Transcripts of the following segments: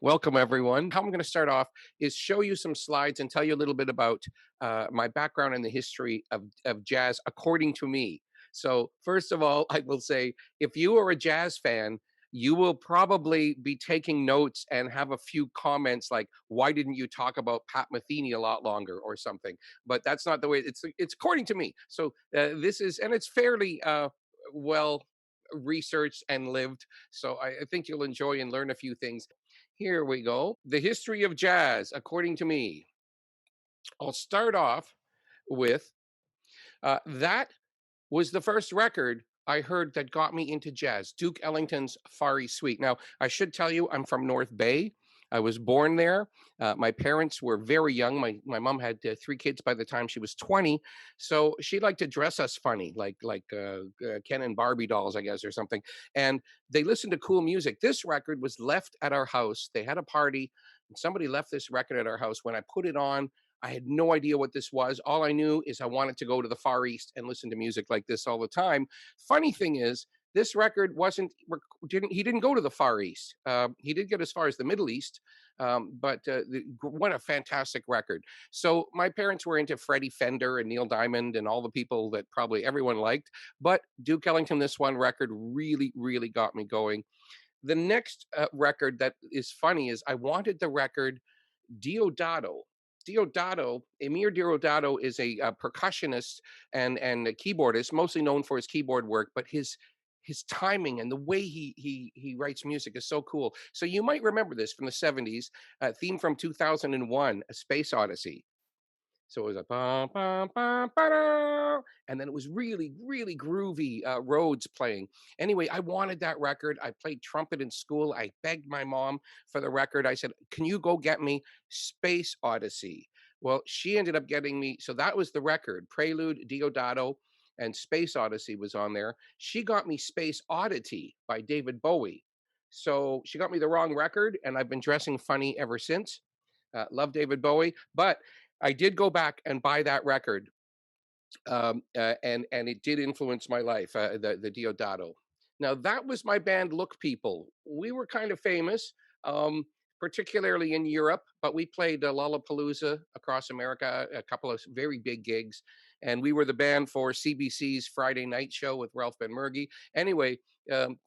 Welcome, everyone. How I'm going to start off is show you some slides and tell you a little bit about my background in the history of jazz, according to me. So, first of all, I will say if you are a jazz fan, you will probably be taking notes and have a few comments like, "Why didn't you talk about Pat Metheny a lot longer?" or something. But that's not the way it's according to me. So this is, and it's fairly well researched and lived. So I think you'll enjoy and learn a few things. Here we go. The history of jazz, according to me. I'll start off with that was the first record I heard that got me into jazz, Duke Ellington's Far East Suite. Now, I should tell you, I'm from North Bay. I was born there. My parents were very young. My mom had three kids by the time she was 20, so she liked to dress us funny, like Ken and Barbie dolls, I guess, or something. And they listened to cool music. This record was left at our house. They had a party, and somebody left this record at our house. When I put it on, I had no idea what this was. All I knew is I wanted to go to the Far East and listen to music like this all the time. Funny thing is, this record wasn't didn't he didn't go to the Far East. He did get as far as the Middle East, but what a fantastic record. So my parents were into Freddie Fender and Neil Diamond and all the people that probably everyone liked. But Duke Ellington, this one record really, really got me going. The next record that is funny is I wanted the record Diodato. Emir Diodato is a percussionist and a keyboardist, mostly known for his keyboard work, but his timing and the way he writes music is so cool. So you might remember this from the 70s, theme from 2001, A Space Odyssey. So it was a bum, bum, bum, ba-da, and then it was really, really groovy Rhodes playing. Anyway, I wanted that record. I played trumpet in school. I begged my mom for the record. I said, "Can you go get me Space Odyssey?" Well, she ended up getting me. So that was the record. Prelude, Diodato, and Space Odyssey was on there. She got me Space Oddity by David Bowie. So she got me the wrong record, and I've been dressing funny ever since. Love David Bowie, but I did go back and buy that record, and it did influence my life. The Diodato. Now that was my band Look People. We were kind of famous, particularly in Europe, but we played Lollapalooza across America, a couple of very big gigs, and we were the band for CBC's Friday Night Show with Ralph Benmergui. Anyway,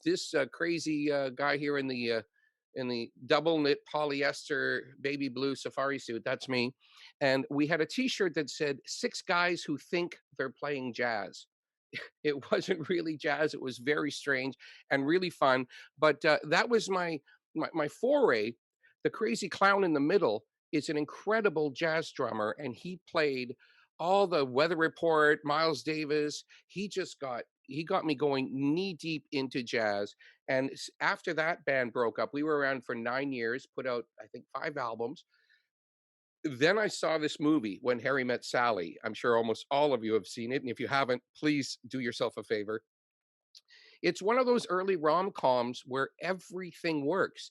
this crazy guy here in the double knit polyester baby blue safari suit. That's me. And we had a t-shirt that said six guys who think they're playing jazz. It wasn't really jazz. It was very strange and really fun. But that was my foray. The crazy clown in the middle is an incredible jazz drummer, and he played all the Weather Report, Miles Davis. He got me going knee deep into jazz. And after that band broke up, we were around for 9 years, put out I think 5 albums. Then I saw this movie, When Harry Met Sally. I'm sure almost all of you have seen it, and if you haven't, please do yourself a favor. It's one of those early rom-coms where everything works.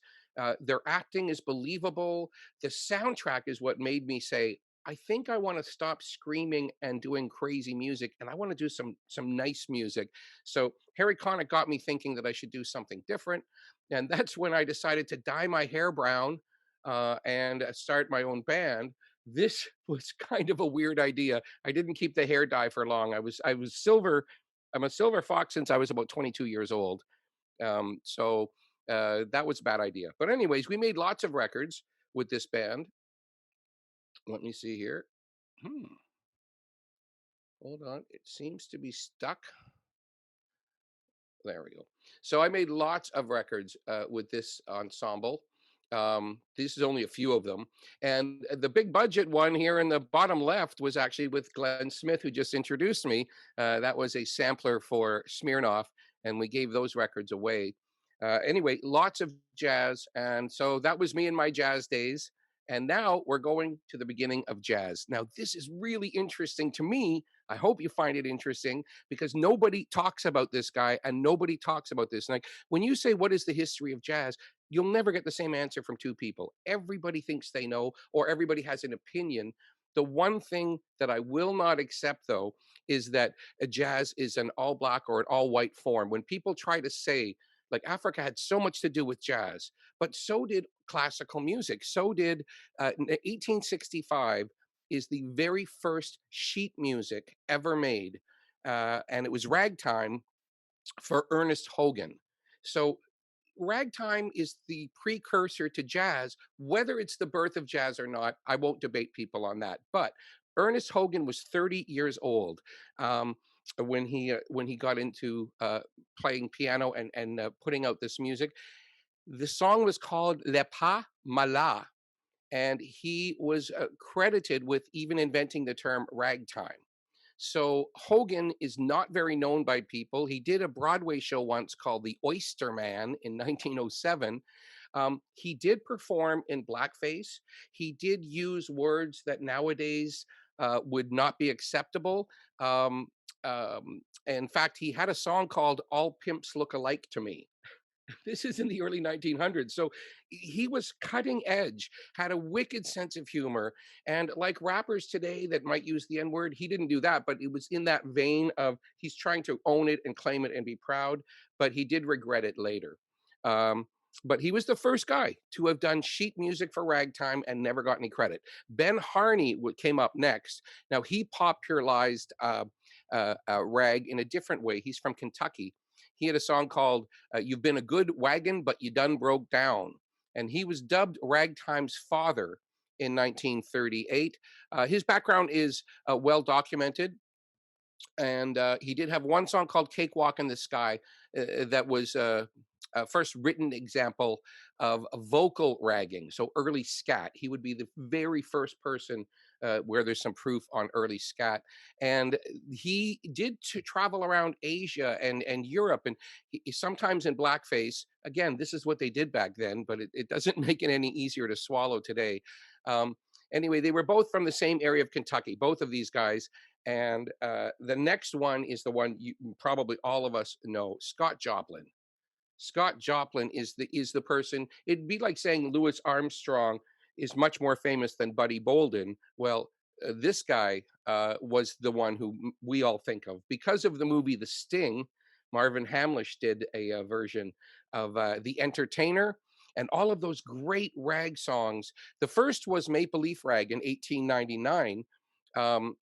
Their acting is believable. The soundtrack is what made me say, I think I want to stop screaming and doing crazy music, and I want to do some nice music. So Harry Connick got me thinking that I should do something different, and that's when I decided to dye my hair brown and start my own band. This was kind of a weird idea. I didn't keep the hair dye for long. I was silver. I'm a silver fox since I was about 22 years old. So that was a bad idea. But anyways, we made lots of records with this band. Let me see here. Hmm. Hold on. It seems to be stuck. There we go. So I made lots of records with this ensemble. This is only a few of them. And the big budget one here in the bottom left was actually with Glenn Smith, who just introduced me. That was a sampler for Smirnoff, and we gave those records away. Anyway, lots of jazz. And so that was me in my jazz days. And now we're going to the beginning of jazz. Now, this is really interesting to me. I hope you find it interesting because nobody talks about this guy and nobody talks about this. Like when you say, what is the history of jazz? You'll never get the same answer from two people. Everybody thinks they know, or everybody has an opinion. The one thing that I will not accept, though, is that a jazz is an all black or an all white form. When people try to say, Like Africa had so much to do with jazz, but so did classical music. So did 1865 is the very first sheet music ever made, and it was ragtime for Ernest Hogan. So ragtime is the precursor to jazz. Whether it's the birth of jazz or not, I won't debate people on that. But Ernest Hogan was 30 years old when he got into playing piano and putting out this music. The song was called Le Pas Mala, and he was credited with even inventing the term ragtime. So Hogan is not very known by people. He did a Broadway show once called The Oyster Man in 1907. He did perform in blackface. He did use words that nowadays would not be acceptable. Um, in fact, he had a song called All Pimps Look Alike to Me. This is in the early 1900s. So he was cutting edge, had a wicked sense of humor. And like rappers today that might use the N word, he didn't do that, but it was in that vein of he's trying to own it and claim it and be proud, but he did regret it later. Um, but he was the first guy to have done sheet music for ragtime and never got any credit. Ben Harney came up next. Now, he popularized rag in a different way. He's from Kentucky. He had a song called You've Been a Good Wagon, but You Done Broke Down. And he was dubbed Ragtime's father in 1938. His background is well documented. And he did have one song called Cakewalk in the Sky that was a first written example of a vocal ragging. So early scat. He would be the very first person where there's some proof on early scat. And he did to travel around Asia and Europe, and sometimes in blackface. Again, this is what they did back then, but it doesn't make it any easier to swallow today. Um, anyway, they were both from the same area of Kentucky, both of these guys. And the next one is the one you probably all of us know, Scott Joplin. Scott Joplin is the person. It'd be like saying Louis Armstrong is much more famous than Buddy Bolden. Well, this guy was the one who we all think of because of the movie The Sting. Marvin Hamlish did a version of The Entertainer and all of those great rag songs. The first was Maple Leaf Rag in 1899.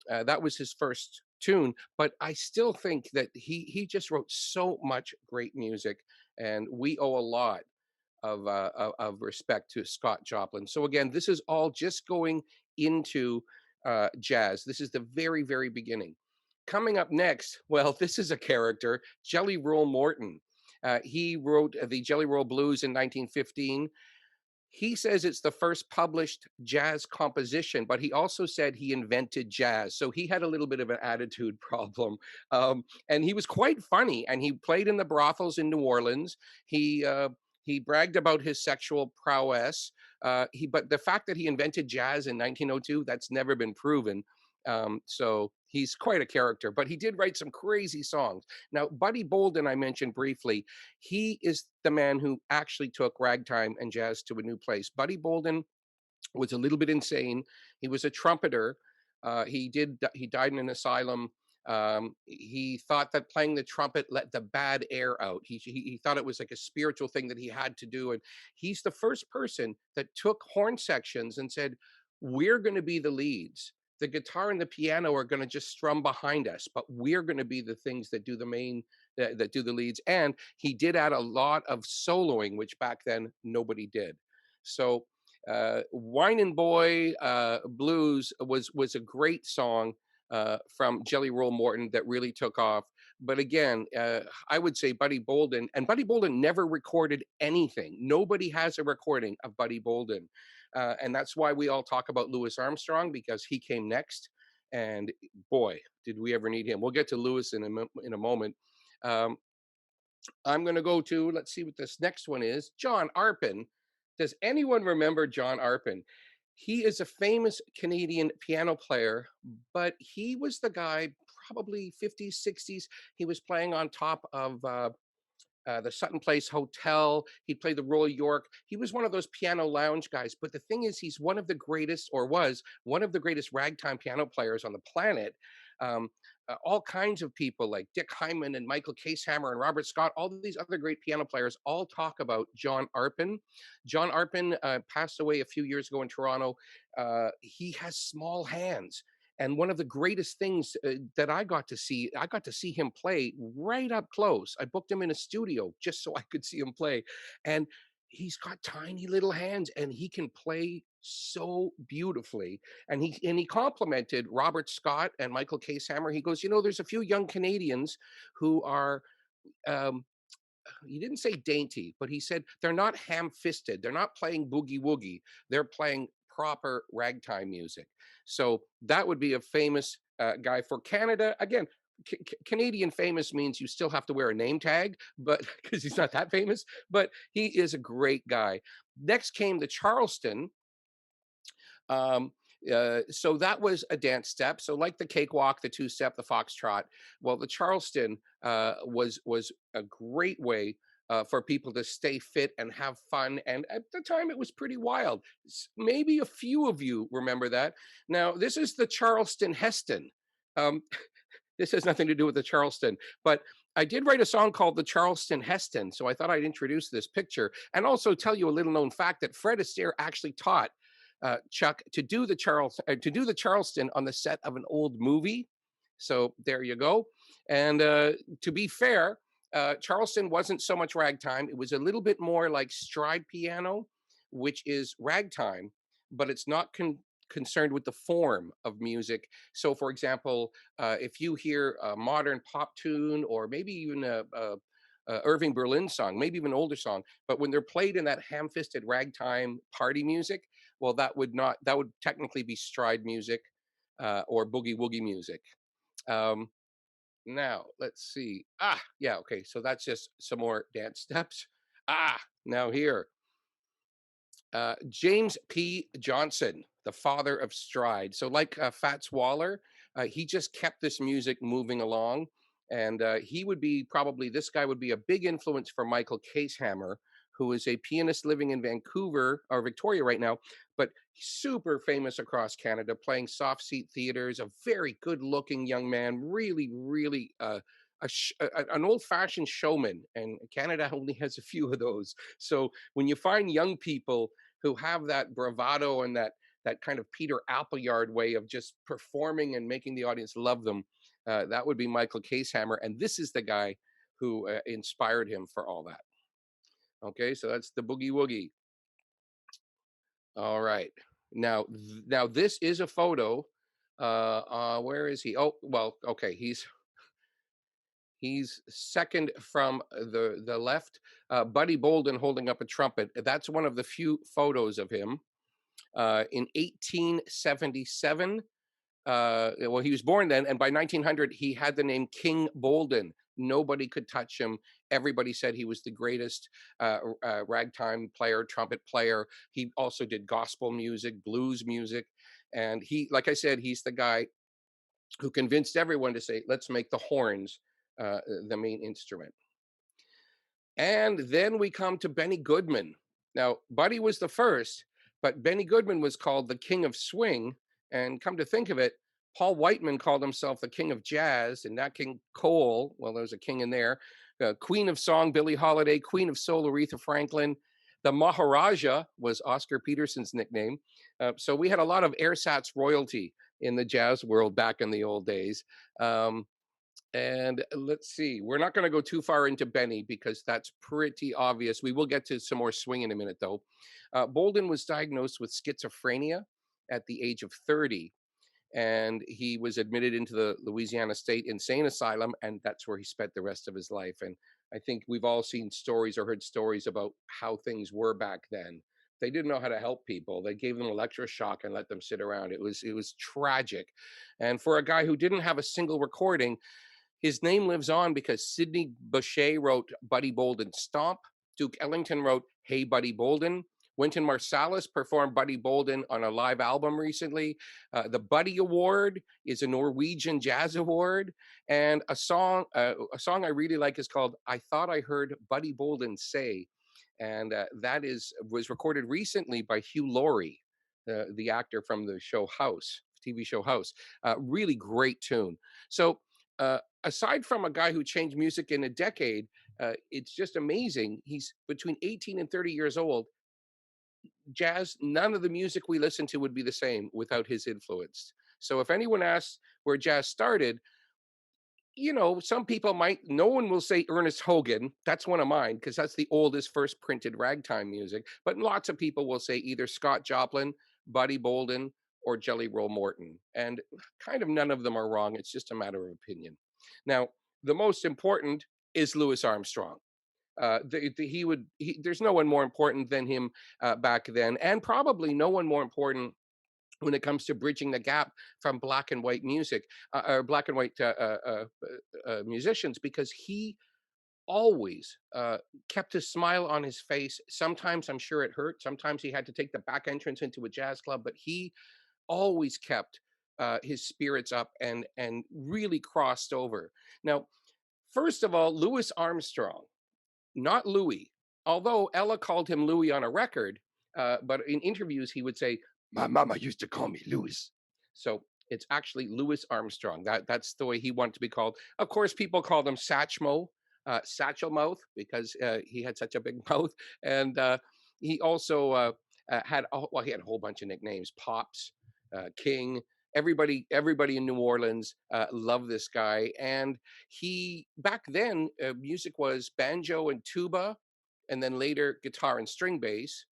That was his first tune, but I still think that he just wrote so much great music, and we owe a lot of respect to Scott Joplin. So again, this is all just going into jazz. This is the very, very beginning. Coming up next, well, this is a character, Jelly Roll Morton. He wrote the Jelly Roll Blues in 1915. He says it's the first published jazz composition, but he also said he invented jazz. So he had a little bit of an attitude problem. And he was quite funny. And he played in the brothels in New Orleans. He bragged about his sexual prowess. But the fact that he invented jazz in 1902, that's never been proven. So he's quite a character, but he did write some crazy songs. Now, Buddy Bolden, I mentioned briefly, he is the man who actually took ragtime and jazz to a new place. Buddy Bolden was a little bit insane. He was a trumpeter. He died in an asylum. He thought that playing the trumpet let the bad air out. He thought it was like a spiritual thing that he had to do. And he's the first person that took horn sections and said, we're going to be the leads. The guitar and the piano are going to just strum behind us, but we're going to be the things that do the main, that do the leads. And he did add a lot of soloing, which back then nobody did. So Whinin' Boy Blues was a great song from Jelly Roll Morton that really took off. But again, I would say Buddy Bolden, and Buddy Bolden never recorded anything. Nobody has a recording of Buddy Bolden. And that's why we all talk about Louis Armstrong, because he came next. And boy, did we ever need him. We'll get to Louis in a moment. I'm going to go to, let's see what this next one is, John Arpin. Does anyone remember John Arpin? He is a famous Canadian piano player, but he was the guy, probably 50s, 60s. He was playing on top of the Sutton Place Hotel. He played the Royal York. He was one of those piano lounge guys. But the thing is, he's one of the greatest, or was one of the greatest ragtime piano players on the planet. Um, all kinds of people like Dick Hyman and Michael Casehammer and Robert Scott, all these other great piano players all talk about John Arpin. John Arpin passed away a few years ago in Toronto. He has small hands. And one of the greatest things that I got to see him play right up close. I booked him in a studio just so I could see him play. And he's got tiny little hands and he can play so beautifully. And he complimented Robert Scott and Michael Casehammer. He goes, there's a few young Canadians who are um, he didn't say dainty, but he said they're not ham-fisted. They're not playing boogie woogie. They're playing proper ragtime music. So that would be a famous guy for Canada. Again, Canadian famous means you still have to wear a name tag, but because he's not that famous, but he is a great guy. Next came the Charleston. Um, so that was a dance step. So like the cakewalk, the two step, the foxtrot. Well, the Charleston was a great way for people to stay fit and have fun. And at the time, it was pretty wild. Maybe a few of you remember that. Now, this is the Charleston Heston. Um, this has nothing to do with the Charleston, but I did write a song called the Charleston Heston. So I thought I'd introduce this picture and also tell you a little known fact that Fred Astaire actually taught Chuck to do the Charleston on the set of an old movie. So there you go. And to be fair, Charleston wasn't so much ragtime. It was a little bit more like stride piano, which is ragtime, but it's not concerned with the form of music. So, for example, if you hear a modern pop tune or maybe even a Irving Berlin song, maybe even an older song, but when they're played in that ham-fisted ragtime party music, well, that would technically be stride music or boogie woogie music. Um, Now, let's see. Yeah, okay. So that's just some more dance steps. Now here, James P. Johnson, the father of stride. So, like Fats Waller, he just kept this music moving along. And this guy would be a big influence for Michael Casehammer, who is a pianist living in Vancouver or Victoria right now, but super famous across Canada, playing soft seat theaters, a very good looking young man, really, really an old fashioned showman. And Canada only has a few of those. So when you find young people who have that bravado and that kind of Peter Appleyard way of just performing and making the audience love them, that would be Michael Casehammer, and this is the guy who inspired him for all that. Okay, so that's the boogie woogie. All right, now this is a photo. Where is he? Oh, well, okay, he's second from the left. Buddy Bolden holding up a trumpet. That's one of the few photos of him. In 1877, well, he was born then, and by 1900, he had the name King Bolden. Nobody could touch him. Everybody said he was the greatest ragtime player, trumpet player. He also did gospel music, blues music, and like I said, he's the guy who convinced everyone to say, "Let's make the horns the main instrument." And then we come to Benny Goodman. Now, Buddy was the first, but Benny Goodman was called the King of Swing. And come to think of it, Paul Whiteman called himself the King of Jazz, and Nat King Cole, well, there's a king in there. Queen of Song, Billie Holiday. Queen of Soul, Aretha Franklin. The Maharaja was Oscar Peterson's nickname. So we had a lot of ersatz royalty in the jazz world back in the old days. And let's see, we're not going to go too far into Benny because that's pretty obvious. We will get to some more swing in a minute, though. Bolden was diagnosed with schizophrenia at the age of 30, and he was admitted into the Louisiana State Insane Asylum, and that's where he spent the rest of his life. And I think we've all seen stories or heard stories about how things were back then. They didn't know how to help people. They gave them electroshock and let them sit around. It was tragic. And for a guy who didn't have a single recording, his name lives on because Sidney Bechet wrote Buddy Bolden Stomp. Duke Ellington wrote Hey Buddy Bolden. Wynton Marsalis performed Buddy Bolden on a live album recently. The Buddy Award is a Norwegian jazz award, and a song I really like is called "I Thought I Heard Buddy Bolden Say," and was recorded recently by Hugh Laurie, the actor from the show House TV show House. Really great tune. So, aside from a guy who changed music in a decade, it's just amazing. He's between 18 and 30 years old. Jazz, none of the music we listen to would be the same without his influence. So, if anyone asks where jazz started, some people might, no one will say Ernest Hogan. That's one of mine because that's the oldest first printed ragtime music. But lots of people will say either Scott Joplin, Buddy Bolden, or Jelly Roll Morton. And kind of none of them are wrong. It's just a matter of opinion. Now, the most important is Louis Armstrong. There's no one more important than him back then, and probably no one more important when it comes to bridging the gap from black and white music or black and white musicians, because he always kept his smile on his face. Sometimes I'm sure it hurt. Sometimes he had to take the back entrance into a jazz club, but he always kept his spirits up and really crossed over. Now, first of all, Louis Armstrong, not Louis. Although Ella called him Louis on a record, but in interviews he would say, "My mama used to call me Louis." So it's actually Louis Armstrong. That's the way he wanted to be called. Of course, people called him Satchmo, Satchel Mouth, because he had such a big mouth, and he also he had a whole bunch of nicknames: Pops, King. Everybody in New Orleans loved this guy, and he back then music was banjo and tuba, and then later guitar and string bass.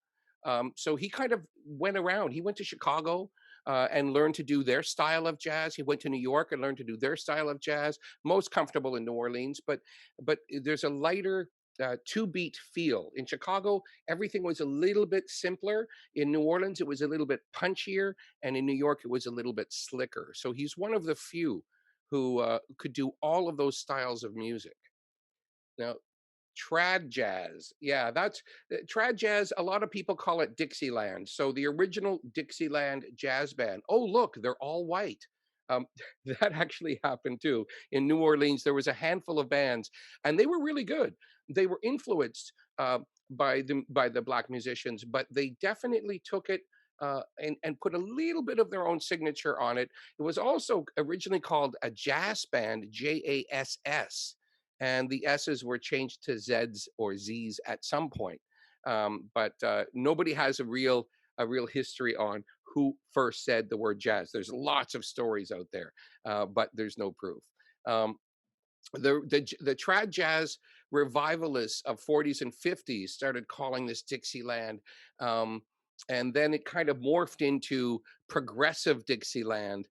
So he kind of went around. He went to Chicago and learned to do their style of jazz. He went to New York and learned to do their style of jazz. Most comfortable in New Orleans, but there's a lighter two beat feel. In Chicago, everything was a little bit simpler. In New Orleans, it was a little bit punchier, and in New York, it was a little bit slicker. So he's one of the few who could do all of those styles of music. Now, trad jazz. Yeah, that's trad jazz. A lot of people call it Dixieland. So the original Dixieland jazz band. Oh, look, they're all white. Um, that actually happened too. In New Orleans, there was a handful of bands, and they were really good. They were influenced by the black musicians, but they definitely took it and put a little bit of their own signature on it. It was also originally called a jazz band, JASS, and the S's were changed to Z's or Z's at some point. But nobody has a real history on who first said the word jazz. There's lots of stories out there, but there's no proof. Um, the trad jazz revivalists of 40s and 50s started calling this Dixieland. Um, and then it kind of morphed into progressive Dixieland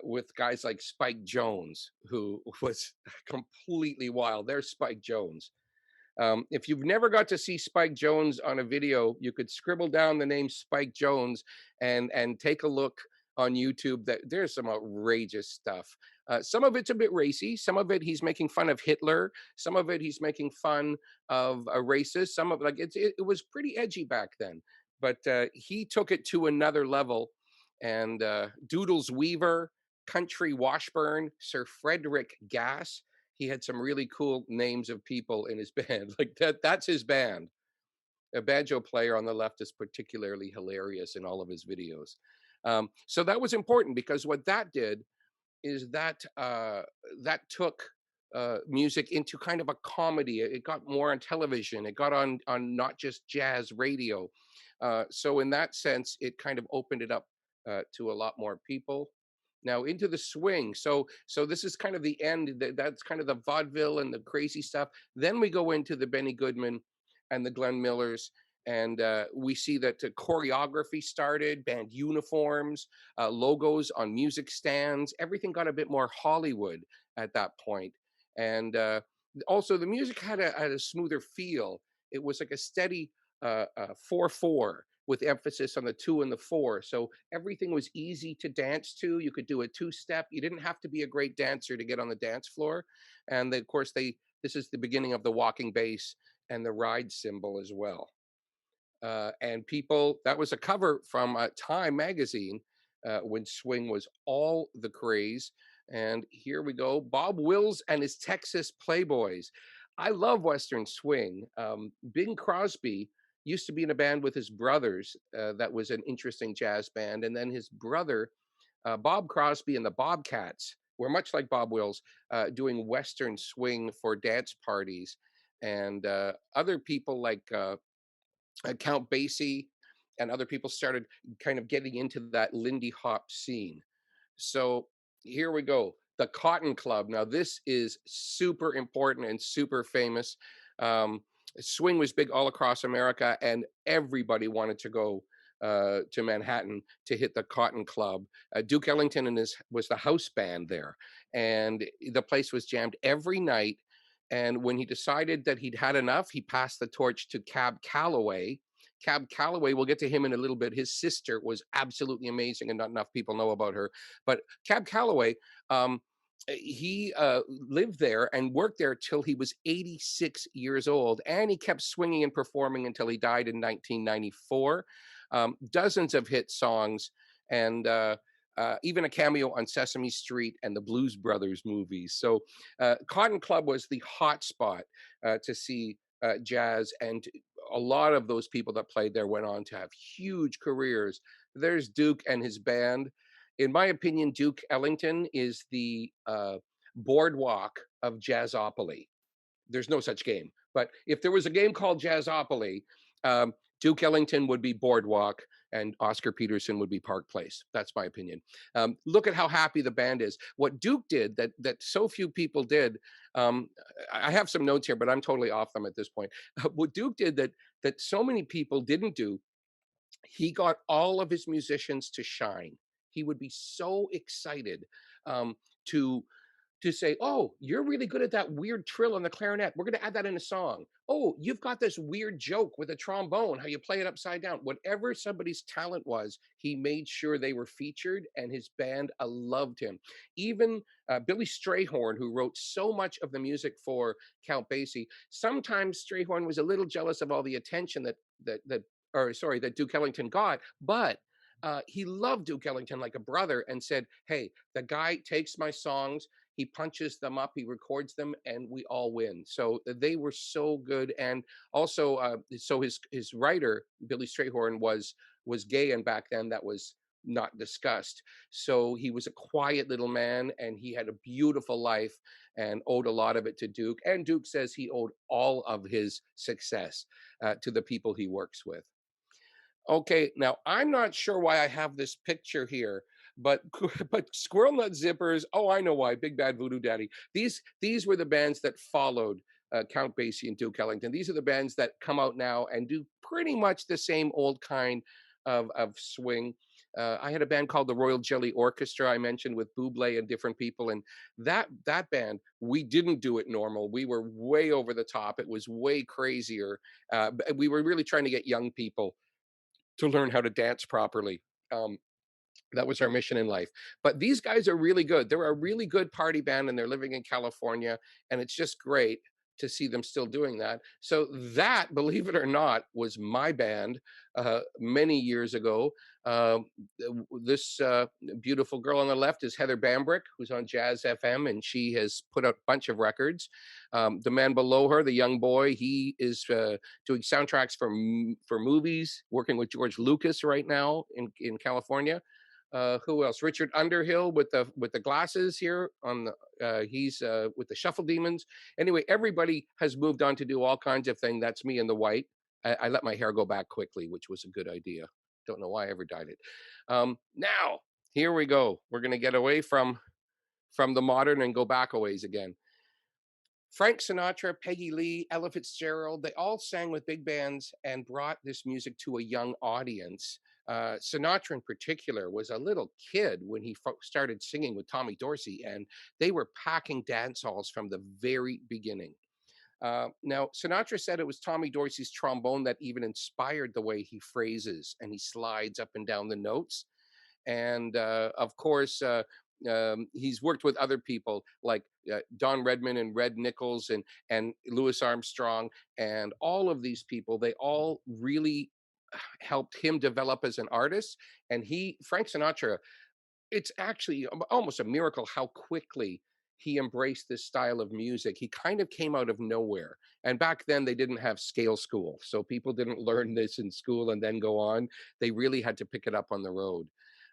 with guys like Spike Jones, who was completely wild. There's Spike Jones. If you've never got to see Spike Jones on a video, you could scribble down the name Spike Jones and take a look on YouTube. That there's some outrageous stuff. Some of it's a bit racy. Some of it he's making fun of Hitler. Some of it he's making fun of a racist. Some of it was pretty edgy back then. But he took it to another level. And Doodles Weaver, Country Washburn, Sir Frederick Gass, he had some really cool names of people in his band. Like that's his band. A banjo player on the left is particularly hilarious in all of his videos. So that was important because what that did is that took music into kind of a comedy. It got more on television. It got on not just jazz radio. So in that sense, it kind of opened it up to a lot more people. Now into the swing. So this is kind of the end. That's kind of the vaudeville and the crazy stuff. Then we go into the Benny Goodman and the Glenn Millers, and we see that choreography started, band uniforms, logos on music stands. Everything got a bit more Hollywood at that point, and also the music had a smoother feel. It was like a steady 4/4 with emphasis on the two and the four. So everything was easy to dance to. You could do a two-step. You didn't have to be a great dancer to get on the dance floor. And of course, this is the beginning of the walking bass and the ride cymbal as well. And people, that was a cover from Time magazine when swing was all the craze. And here we go, Bob Wills and his Texas Playboys. I love Western swing. Bing Crosby used to be in a band with his brothers that was an interesting jazz band. And then his brother Bob Crosby and the Bobcats were much like Bob Wills, doing Western swing for dance parties, and other people like Count Basie and other people started kind of getting into that Lindy Hop scene. So here we go. The Cotton Club. Now, this is super important and super famous. Um, Swing was big all across America, and everybody wanted to go to Manhattan to hit the Cotton Club. Duke Ellington and his was the house band there, and the place was jammed every night. And when he decided that he'd had enough, he passed the torch to Cab Calloway. Cab Calloway, we'll get to him in a little bit. His sister was absolutely amazing, and not enough people know about her. But Cab Calloway, um, he lived there and worked there till he was 86 years old, and he kept swinging and performing until he died in 1994. Dozens of hit songs, and even a cameo on Sesame Street and the Blues Brothers movies. So, Cotton Club was the hot spot to see jazz, and a lot of those people that played there went on to have huge careers. There's Duke and his band. In my opinion, Duke Ellington is the boardwalk of Jazzopoly. There's no such game. But if there was a game called Jazzopoly, Duke Ellington would be Boardwalk and Oscar Peterson would be Park Place. That's my opinion. Look at how happy the band is. What Duke did that so few people did. Um, I have some notes here, but I'm totally off them at this point. What Duke did that so many people didn't do, he got all of his musicians to shine. He would be so excited um, to say, "Oh, you're really good at that weird trill on the clarinet. We're going to add that in a song. Oh, you've got this weird joke with a trombone, how you play it upside down." Whatever somebody's talent was, he made sure they were featured, and his band loved him. Even Billy Strayhorn, who wrote so much of the music for Count Basie, sometimes Strayhorn was a little jealous of all the attention that Duke Ellington got, but he loved Duke Ellington like a brother and said, "Hey, the guy takes my songs, he punches them up, he records them, and we all win." So they were so good. And also, so his writer Billy Strayhorn was gay, and back then that was not discussed. So he was a quiet little man, and he had a beautiful life, and owed a lot of it to Duke. And Duke says he owed all of his success to the people he works with. Okay, now I'm not sure why I have this picture here, but but Squirrel Nut Zippers. Oh, I know why. Big Bad Voodoo Daddy. These were the bands that followed Count Basie and Duke Ellington. These are the bands that come out now and do pretty much the same old kind of swing. I had a band called the Royal Jelly Orchestra I mentioned with Buble and different people, and that band, we didn't do it normal. We were way over the top. It was way crazier. We were really trying to get young people to learn how to dance properly. Um, that was our mission in life. But these guys are really good. They're a really good party band, and they're living in California, and it's just great to see them still doing that. So that, believe it or not, was my band many years ago. Um, this beautiful girl on the left is Heather Bambrick, who's on Jazz FM, and she has put out a bunch of records. The man below her, the young boy, he is doing soundtracks for movies, working with George Lucas right now in California. Who else? Richard Underhill with the glasses here on the he's with the Shuffle Demons. Anyway, everybody has moved on to do all kinds of things. That's me in the white. I let my hair go back quickly, which was a good idea. Don't know why I ever dyed it. Now here we go. We're gonna get away from the modern and go back a ways again. Frank Sinatra, Peggy Lee, Ella Fitzgerald, they all sang with big bands and brought this music to a young audience. Sinatra, in particular, was a little kid when he started singing with Tommy Dorsey, and they were packing dance halls from the very beginning. Now, Sinatra said it was Tommy Dorsey's trombone that even inspired the way he phrases and he slides up and down the notes. And of course, he's worked with other people like Don Redman and Red Nichols and Louis Armstrong, and all of these people. They all really helped him develop as an artist. And Frank Sinatra, it's actually almost a miracle how quickly he embraced this style of music. He kind of came out of nowhere. And back then they didn't have scale school. So people didn't learn this in school and then go on. They really had to pick it up on the road.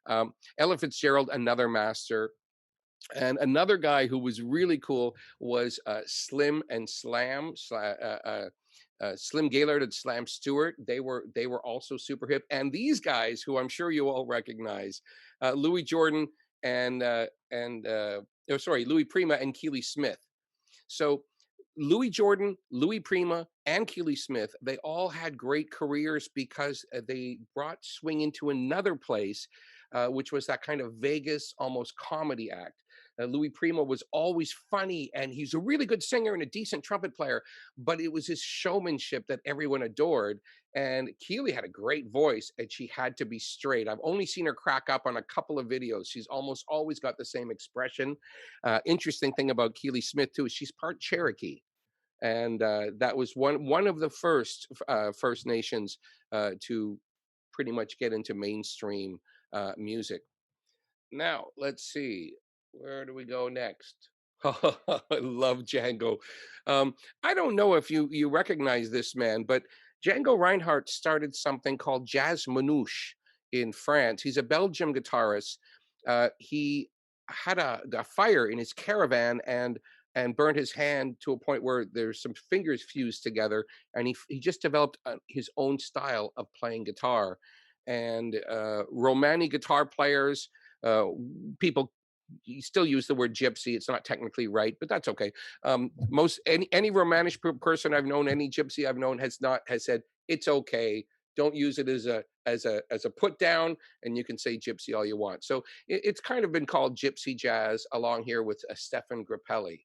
Ella Fitzgerald, another master. And another guy who was really cool was Slim and Slam, Slim Gaillard and Slam Stewart. They were also super hip. And these guys, who I'm sure you all recognize, Louis Jordan and oh, sorry, Louis Prima and Keely Smith. So Louis Jordan, Louis Prima, and Keely Smith, they all had great careers because they brought swing into another place, which was that kind of Vegas, almost comedy act. Louis Prima was always funny, and he's a really good singer and a decent trumpet player, but it was his showmanship that everyone adored. And Keely had a great voice, and she had to be straight. I've only seen her crack up on a couple of videos. She's almost always got the same expression. Interesting thing about Keely Smith too is she's part Cherokee, and that was one of the first First Nations to pretty much get into mainstream music. Now let's see, where do we go next? I love Django. Um, I don't know if you recognize this man, but Django Reinhardt started something called Jazz Manouche in France. He's a Belgium guitarist. He had a fire in his caravan and burned his hand to a point where there's some fingers fused together, and he just developed his own style of playing guitar. And Romani guitar players, uh, people you still use the word gypsy. It's not technically right, but that's okay. Most any Romantic person I've known, any gypsy I've known, has said it's okay. Don't use it as a put down, and you can say gypsy all you want. So it's kind of been called gypsy jazz along here with Stefan Grappelli,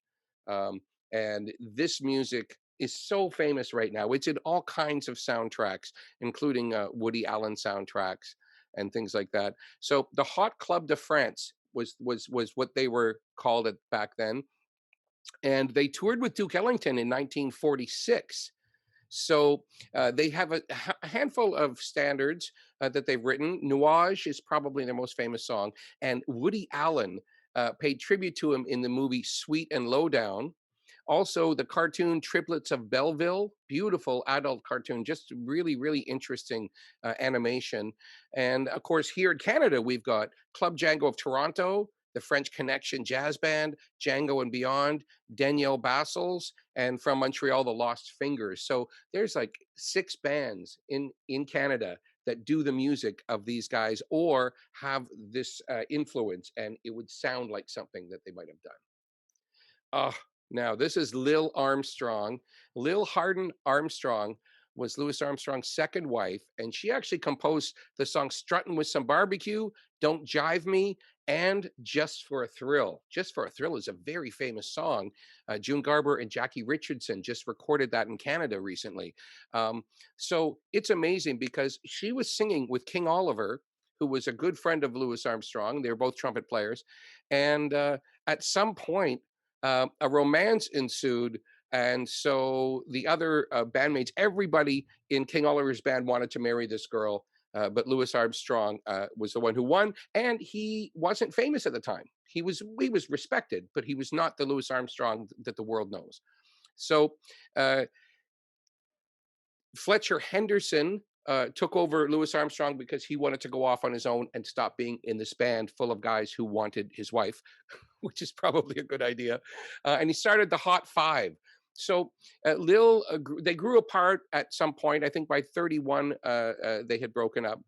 um, and this music is so famous right now. It's in all kinds of soundtracks, including Woody Allen soundtracks and things like that. So the Hot Club de France was what they were called it back then, and they toured with Duke Ellington in 1946. So they have a handful of standards that they've written. Nuage is probably their most famous song, and Woody Allen paid tribute to him in the movie Sweet and Lowdown. Also, the cartoon Triplets of Belleville, beautiful adult cartoon, just really, really interesting animation. And of course, here in Canada, we've got Club Django of Toronto, the French Connection Jazz Band, Django and Beyond, Danielle Bassels, and from Montreal, the Lost Fingers. So there's like 6 bands in Canada that do the music of these guys or have this influence, and it would sound like something that they might have done. Oh, now this is Lil Armstrong. Lil Hardin Armstrong was Louis Armstrong's second wife, and she actually composed the song Strutting with Some Barbecue, Don't Jive Me, and Just for a Thrill. Just for a Thrill is a very famous song. June Garber and Jackie Richardson just recorded that in Canada recently. Um, so it's amazing because she was singing with King Oliver, who was a good friend of Louis Armstrong. They were both trumpet players. And at some point, a romance ensued, and so the other bandmates, everybody in King Oliver's band wanted to marry this girl, but Louis Armstrong was the one who won, and he wasn't famous at the time. He was respected, but he was not the Louis Armstrong that the world knows. So uh, Fletcher Henderson took over Louis Armstrong because he wanted to go off on his own and stop being in this band full of guys who wanted his wife, which is probably a good idea. And he started the Hot Five. So they grew apart at some point. I think by 31, they had broken up.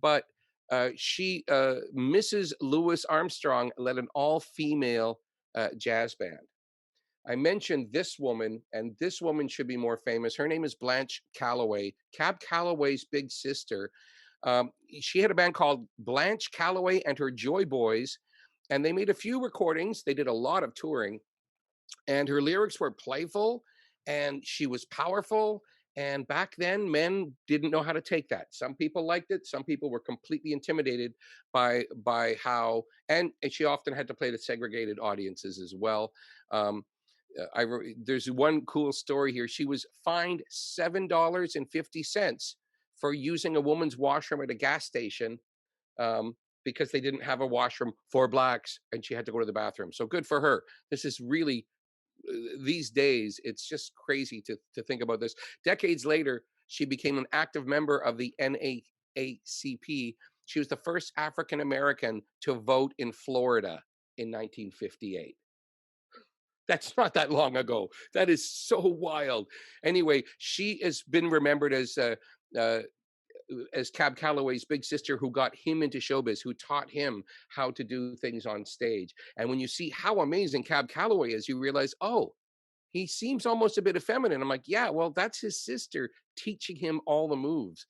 But Mrs. Louis Armstrong, led an all-female jazz band. I mentioned this woman, and this woman should be more famous. Her name is Blanche Calloway, Cab Calloway's big sister. She had a band called Blanche Calloway and her Joy Boys, and they made a few recordings. They did a lot of touring, and her lyrics were playful, and she was powerful. And back then, men didn't know how to take that. Some people liked it. Some people were completely intimidated by how, and she often had to play to segregated audiences as well. Um, there's one cool story here. She was fined $7.50 for using a woman's washroom at a gas station, because they didn't have a washroom for blacks, and she had to go to the bathroom. So good for her. This is really these days. It's just crazy to think about this. Decades later, she became an active member of the NAACP, She was the first African American to vote in Florida in 1958. That's not that long ago. That is so wild. Anyway, she has been remembered uh, as Cab Calloway's big sister who got him into showbiz, who taught him how to do things on stage. And when you see how amazing Cab Calloway is, you realize, oh, he seems almost a bit effeminate. I'm like, yeah, well, that's his sister teaching him all the moves.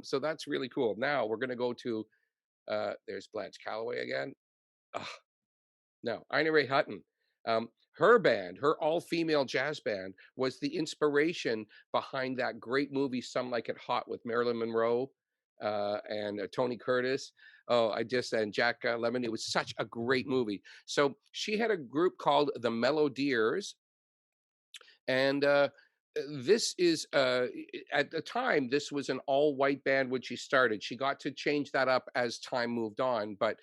So that's really cool. Now we're going to go to, there's Blanche Calloway again. Ugh, no, Ina Ray Hutton. Her band, her all-female jazz band, was the inspiration behind that great movie "Some Like It Hot" with Marilyn Monroe and Tony Curtis. Oh, I just and Jack Lemmon. It was such a great movie. So she had a group called the Melodiers, and this is at the time this was an all-white band when she started. She got to change that up as time moved on, but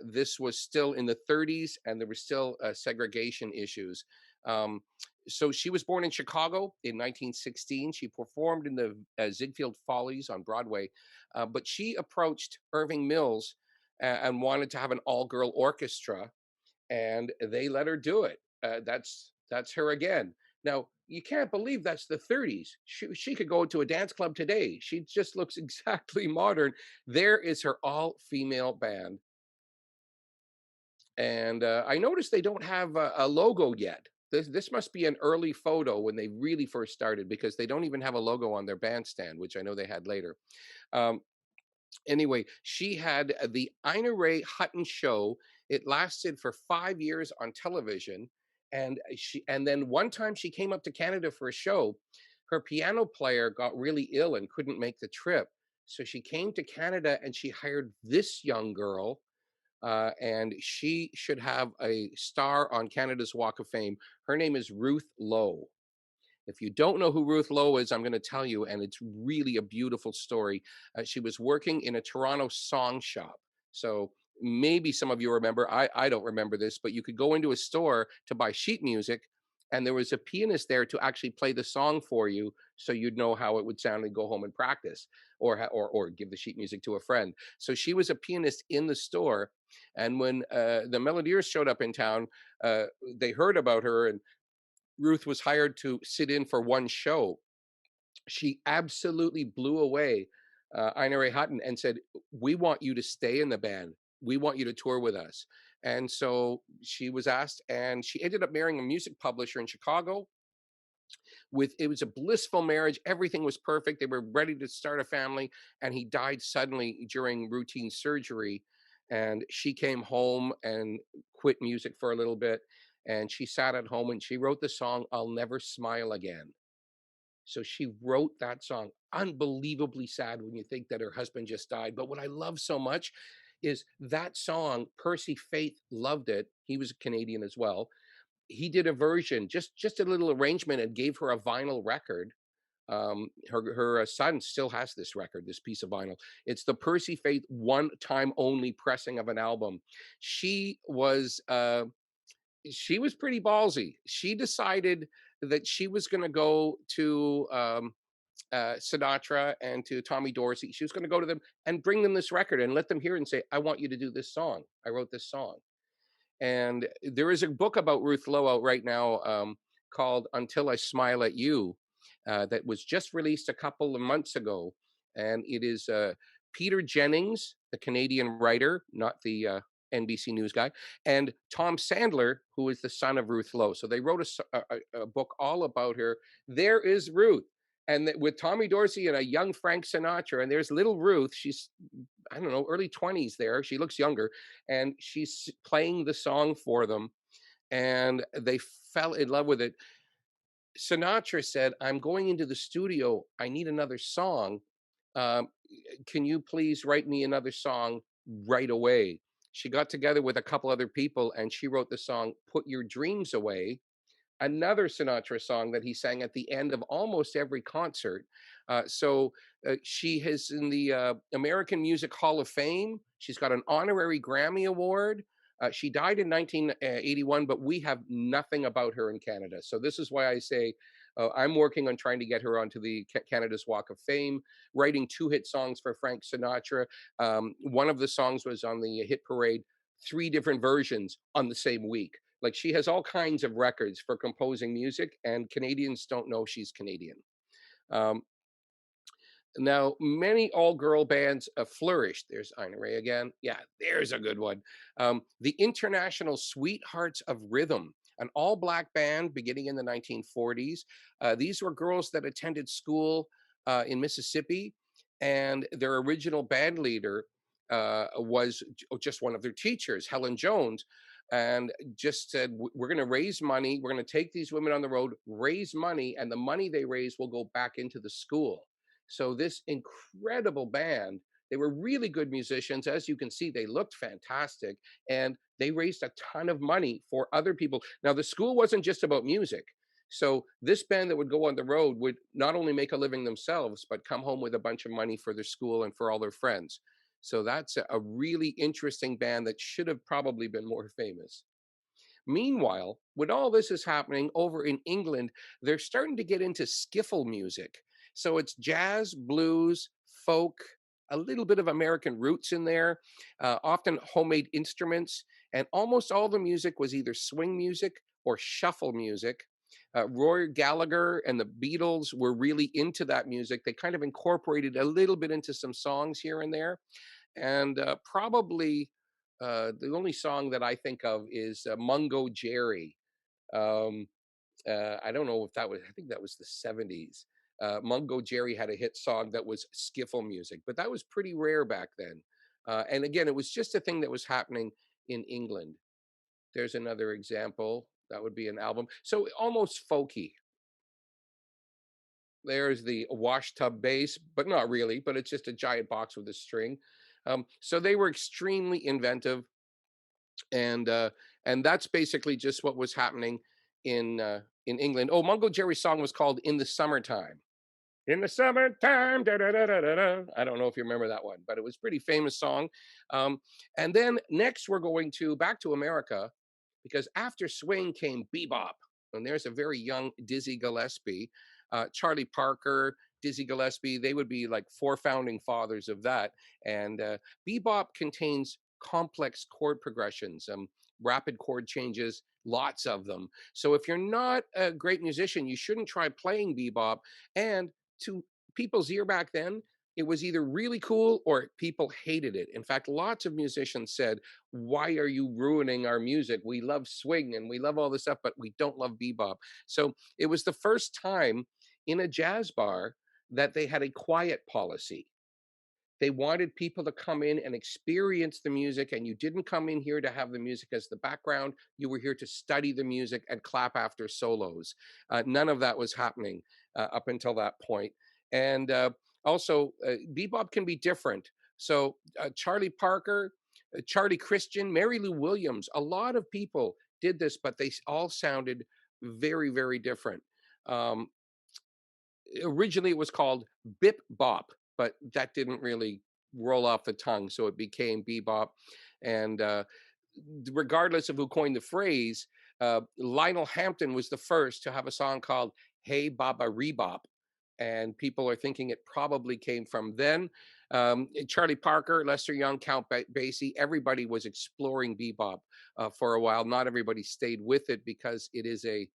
this was still in the 30s, and there were still segregation issues. um, so she was born in Chicago in 1916. She performed in the Ziegfeld Follies on Broadway, but she approached Irving Mills and wanted to have an all-girl orchestra, and they let her do it. That's her again. Now you can't believe that's the 30s. She could go to a dance club today. She just looks exactly modern. There is her all-female band, and I noticed they don't have a logo yet. This must be an early photo when they really first started, because they don't even have a logo on their bandstand, which I know they had later. Um, anyway, she had the Ina Ray Hutton show. It lasted for 5 years on television, and then one time she came up to Canada for a show. Her piano player got really ill and couldn't make the trip, so she came to Canada and she hired this young girl, and she should have a star on Canada's Walk of Fame. Her name is Ruth Lowe. If you don't know who Ruth Lowe is, I'm going to tell you, and it's really a beautiful story. She was working in a Toronto song shop. So maybe some of you remember, I don't remember this, but you could go into a store to buy sheet music, and there was a pianist there to actually play the song for you, so you'd know how it would sound and go home and practice, or give the sheet music to a friend. So she was a pianist in the store, and when the Melodiers showed up in town, uh, they heard about her, and Ruth was hired to sit in for one show. She absolutely blew away Ina Ray Hutton and said, "We want you to stay in the band. We want you to tour with us." And so she was asked, and she ended up marrying a music publisher in Chicago. It was a blissful marriage. Everything was perfect. They were ready to start a family, and he died suddenly during routine surgery. And she came home and quit music for a little bit. And she sat at home and she wrote the song "I'll Never Smile Again." So she wrote that song. Unbelievably sad when you think that her husband just died. But what I love so much is that song. Percy Faith loved it. He was a Canadian as well. He did a version, just a little arrangement, and gave her a vinyl record. Her son still has this record, this piece of vinyl. It's the Percy Faith one time only pressing of an album. She was she was pretty ballsy. She decided that she was going to go to Sinatra and to Tommy Dorsey. She was going to go to them and bring them this record and let them hear it and say, "I want you to do this song. I wrote this song." And there is a book about Ruth Lowe out right now, called "Until I Smile at You," that was just released a couple of months ago. And it is Peter Jennings, the Canadian writer, not the NBC News guy, and Tom Sandler, who is the son of Ruth Lowe. So they wrote a book all about her. There is Ruth. And with Tommy Dorsey and a young Frank Sinatra, and there's little Ruth. She's, I don't know, early 20s there. She looks younger, and she's playing the song for them, and they fell in love with it. Sinatra said, "I'm going into the studio. I need another song. Um, can you please write me another song right away?" She got together with a couple other people, and she wrote the song "Put Your Dreams Away," another Sinatra song that he sang at the end of almost every concert. She is in the American Music Hall of Fame. She's got an honorary Grammy Award. She died in 1981, but we have nothing about her in Canada. So this is why I say, I'm working on trying to get her onto the Canada's Walk of Fame, writing 2 hit songs for Frank Sinatra. One of the songs was on the hit parade, 3 different versions on the same week. Like, she has all kinds of records for composing music, and Canadians don't know she's Canadian. Um, Now, many all-girl bands flourished. There's Ina Ray again. Yeah, there's a good one. The International Sweethearts of Rhythm, an all-black band beginning in the 1940s. These were girls that attended school in Mississippi, and their original band leader was just one of their teachers, Helen Jones, and just said, We're going to raise money. We're going to take these women on the road, raise money, and the money they raise will go back into the school." So this incredible band, they were really good musicians. As you can see, they looked fantastic, and they raised a ton of money for other people. Now, the school wasn't just about music. So this band that would go on the road would not only make a living themselves, but come home with a bunch of money for their school and for all their friends. So that's a really interesting band that should have probably been more famous. Meanwhile, when all this is happening over in England, they're starting to get into skiffle music. So it's jazz, blues, folk, a little bit of American roots in there, often homemade instruments, and almost all the music was either swing music or shuffle music. Roy Gallagher and the Beatles were really into that music. They kind of incorporated a little bit into some songs here and there. And probably the only song that I think of is Mungo Jerry. Um, I don't know if that was, I think that was the 70s. Mungo Jerry had a hit song that was skiffle music, but that was pretty rare back then. And again, it was just a thing that was happening in England. There's another example. That would be an album. So almost folky. There's the wash tub bass, but not really, but it's just a giant box with a string. So they were extremely inventive, and and that's basically just what was happening in England. Oh, Mungo Jerry's song was called "In the Summertime." In the summertime, da, da, da, da, da, da. I don't know if you remember that one, but it was a pretty famous song. And then next, we're going to back to America, because after swing came bebop, and there's a very young Dizzy Gillespie, Charlie Parker, Dizzy Gillespie. They would be like 4 founding fathers of that. And bebop contains complex chord progressions, rapid chord changes, lots of them. So if you're not a great musician, you shouldn't try playing bebop. And to people's ear back then, it was either really cool or people hated it. In fact, lots of musicians said, "Why are you ruining our music? We love swing and we love all this stuff, but we don't love bebop." So it was the first time in a jazz bar that they had a quiet policy. They wanted people to come in and experience the music, and you didn't come in here to have the music as the background. You were here to study the music and clap after solos. None of that was happening up until that point. And also, bebop can be different. So, Charlie Parker, Charlie Christian, Mary Lou Williams, a lot of people did this, but they all sounded very, very different. Um, Originally, it was called Bip Bop, but that didn't really roll off the tongue, so it became bebop. And regardless of who coined the phrase, Lionel Hampton was the first to have a song called "Hey Baba Rebop," and people are thinking it probably came from then. Charlie Parker, Lester Young, Count Basie, everybody was exploring bebop for a while. Not everybody stayed with it because it is a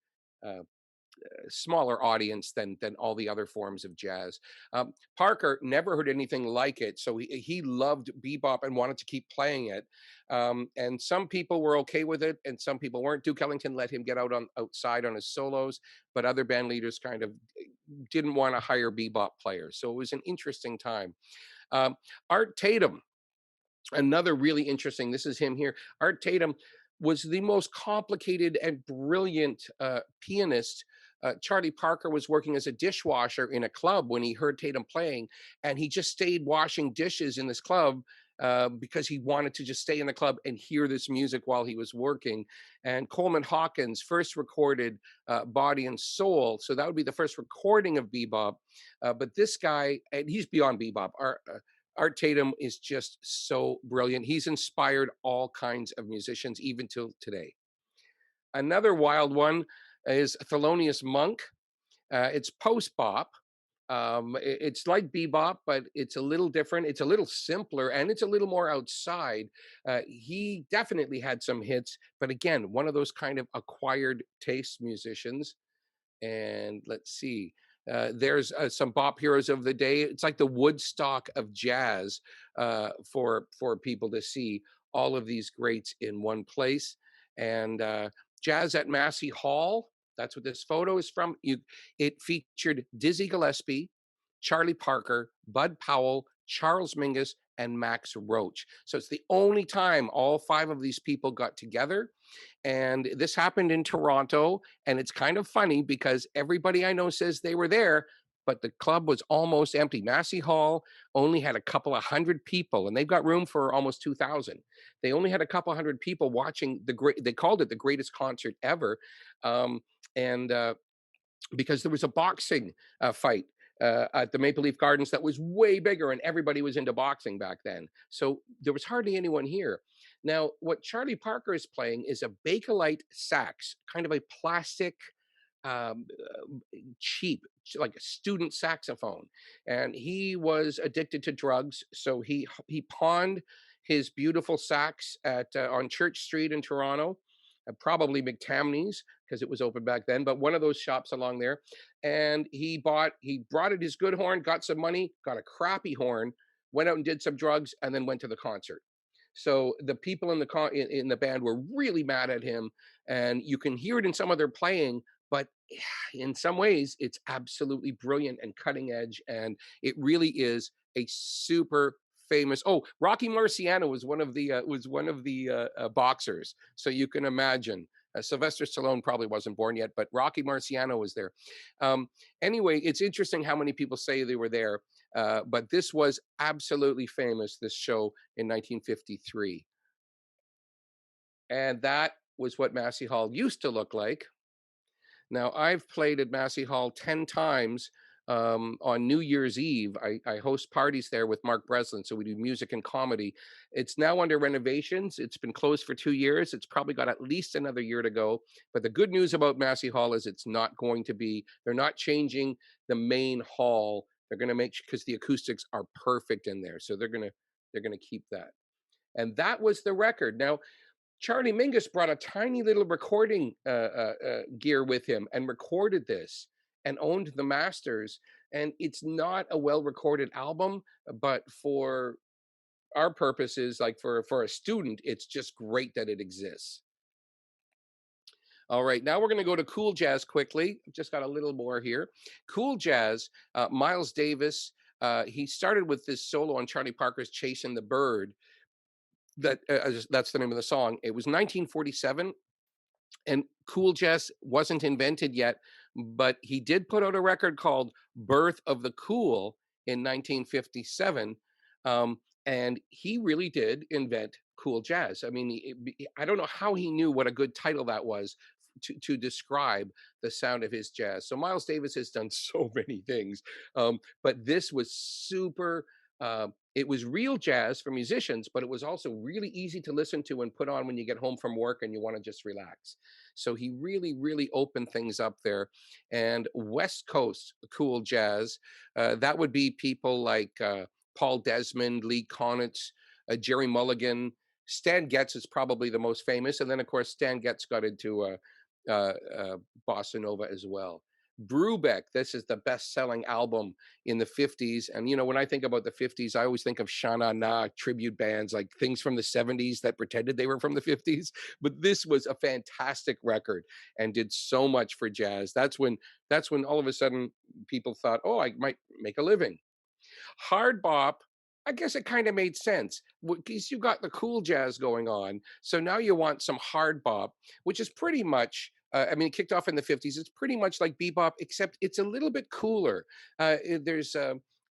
uh, smaller audience than all the other forms of jazz. Parker never heard anything like it, so he loved bebop and wanted to keep playing it. And some people were okay with it, and some people weren't. Duke Ellington let him get outside on his solos, but other band leaders kind of didn't want to hire bebop players. So it was an interesting time. Um, Art Tatum, another really interesting. This is him here. Art Tatum was the most complicated and brilliant pianist. Charlie Parker was working as a dishwasher in a club when he heard Tatum playing, and he just stayed washing dishes in this club because he wanted to just stay in the club and hear this music while he was working. And Coleman Hawkins first recorded Body and Soul, so that would be the first recording of bebop. But this guy, and he's beyond bebop. Art Tatum is just so brilliant. He's inspired all kinds of musicians, even till today. Another wild one is Thelonious Monk. It's post bop. It's like bebop, but it's a little different. It's a little simpler and it's a little more outside. He definitely had some hits, but again, one of those kind of acquired taste musicians. And let's see. There's some bop heroes of the day. It's like the Woodstock of jazz for people to see all of these greats in one place. And Jazz at Massey Hall. That's what this photo is from. It featured Dizzy Gillespie, Charlie Parker, Bud Powell, Charles Mingus, and Max Roach. So it's the only time all five of these people got together. And this happened in Toronto. And it's kind of funny because everybody I know says they were there, but the club was almost empty. Massey Hall only had a couple of hundred people, and they've got room for almost 2,000. They only had a couple hundred people watching the great. They called it the greatest concert ever, and because there was a boxing fight at the Maple Leaf Gardens that was way bigger, and everybody was into boxing back then. So there was hardly anyone here. Now, what Charlie Parker is playing is a Bakelite sax, kind of a plastic, um, cheap, like a student saxophone, and he was addicted to drugs. So he pawned his beautiful sax at on Church Street in Toronto, probably McTamney's because it was open back then, but one of those shops along there. And he brought it his good horn, got some money, got a crappy horn, went out and did some drugs, and then went to the concert. So the people in in the band were really mad at him, and you can hear it in some of their playing. But in some ways, it's absolutely brilliant and cutting edge, and it really is a super famous. Oh, Rocky Marciano was one of the boxers, so you can imagine. Sylvester Stallone probably wasn't born yet, but Rocky Marciano was there. Um, anyway, it's interesting how many people say they were there, but this was absolutely famous. This show in 1953, and that was what Massey Hall used to look like. Now, I've played at Massey Hall 10 times on New Year's Eve. I host parties there with Mark Breslin, so we do music and comedy. It's now under renovations. It's been closed for 2 years. It's probably got at least another year to go. But the good news about Massey Hall is it's not going to be, they're not changing the main hall. They're going to make, because the acoustics are perfect in there. So they're going to keep that. And that was the record. Now, Charlie Mingus brought a tiny little recording gear with him and recorded this and owned the masters. And it's not a well recorded album, but for our purposes, like for a student, it's just great that it exists. All right, now we're going to go to cool jazz quickly. Just got a little more here. Cool jazz, Miles Davis. He started with this solo on Charlie Parker's "Chasing the Bird." That's the name of the song. It was 1947, and cool jazz wasn't invented yet, but he did put out a record called "Birth of the Cool" in 1957, and he really did invent cool jazz. I mean, I don't know how he knew what a good title that was to describe the sound of his jazz. So Miles Davis has done so many things, but this was super. It was real jazz for musicians, but it was also really easy to listen to and put on when you get home from work and you want to just relax. So he really, really opened things up there. And West Coast cool jazz, that would be people like Paul Desmond, Lee Konitz, Jerry Mulligan. Stan Getz is probably the most famous. And then, of course, Stan Getz got into bossa nova as well. Brubeck, this is the best-selling album in the 50s. And when I think about the 50s, I always think of Shana Na tribute bands, like things from the 70s that pretended they were from the 50s. But this was a fantastic record and did so much for jazz. That's when all of a sudden people thought, oh, I might make a living. Hard bop, I guess it kind of made sense because you got the cool jazz going on. So now you want some hard bop, which is pretty much, I mean, it kicked off in the 50s. It's pretty much like bebop, except it's a little bit cooler. There's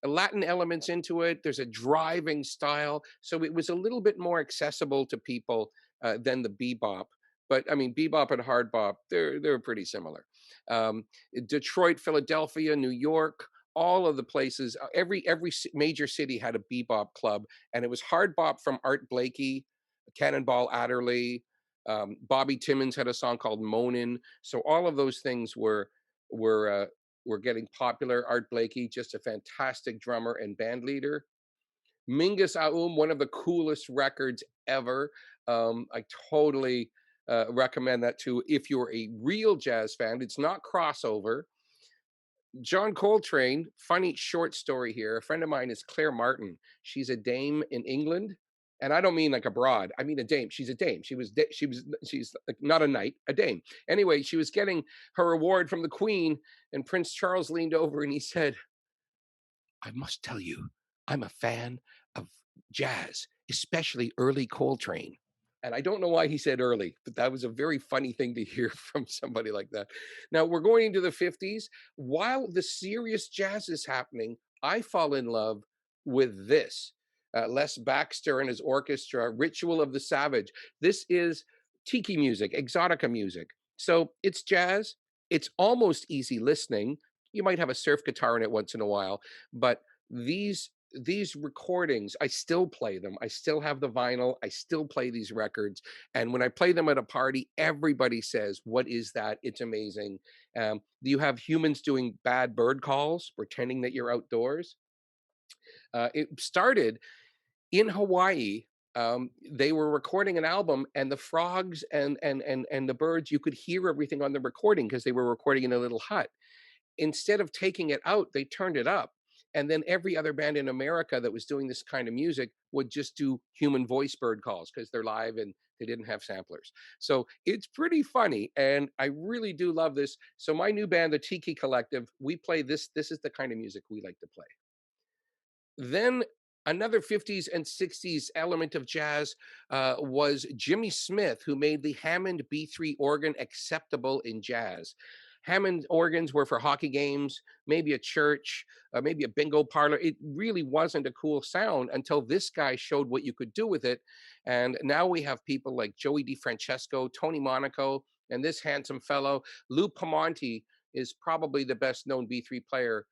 Latin elements into it, there's a driving style. So it was a little bit more accessible to people than the bebop. But I mean, bebop and hard bop, they're pretty similar. Um, Detroit, Philadelphia, New York, all of the places, every major city had a bebop club, and it was hard bop from Art Blakey, Cannonball Adderley, Bobby Timmons had a song called "Moanin'." So all of those things were were getting popular. Art Blakey, just a fantastic drummer and band leader. Mingus Aum, one of the coolest records ever. I totally recommend that too if you're a real jazz fan. It's not crossover. John Coltrane, funny short story here. A friend of mine is Claire Martin. She's a dame in England. And I don't mean like abroad. I mean a dame. She's a dame. She's like not a knight, a dame. Anyway, she was getting her award from the Queen, and Prince Charles leaned over and he said, I must tell you, I'm a fan of jazz, especially early Coltrane. And I don't know why he said early, but that was a very funny thing to hear from somebody like that. Now we're going into the 50s. While the serious jazz is happening, I fall in love with this. Les Baxter and his orchestra, Ritual of the Savage. This is tiki music, exotica music. So it's jazz. It's almost easy listening. You might have a surf guitar in it once in a while, but these recordings, I still play them. I still have the vinyl. I still play these records. And when I play them at a party, everybody says, what is that? It's amazing. You have humans doing bad bird calls, pretending that you're outdoors. It started in Hawaii. They were recording an album, and the frogs and the birds, you could hear everything on the recording because they were recording in a little hut. Instead of taking it out, they turned it up. And then every other band in America that was doing this kind of music would just do human voice bird calls because they're live and they didn't have samplers. So it's pretty funny. And I really do love this. So my new band, the Tiki Collective, we play this. This is the kind of music we like to play. Then another 50s and 60s element of jazz was Jimmy Smith, who made the Hammond B3 organ acceptable in jazz. Hammond organs were for hockey games, maybe a church, maybe a bingo parlor. It really wasn't a cool sound until this guy showed what you could do with it. And now we have people like Joey DeFrancesco, Tony Monaco, and this handsome fellow. Lou Piemonte is probably the best known B3 player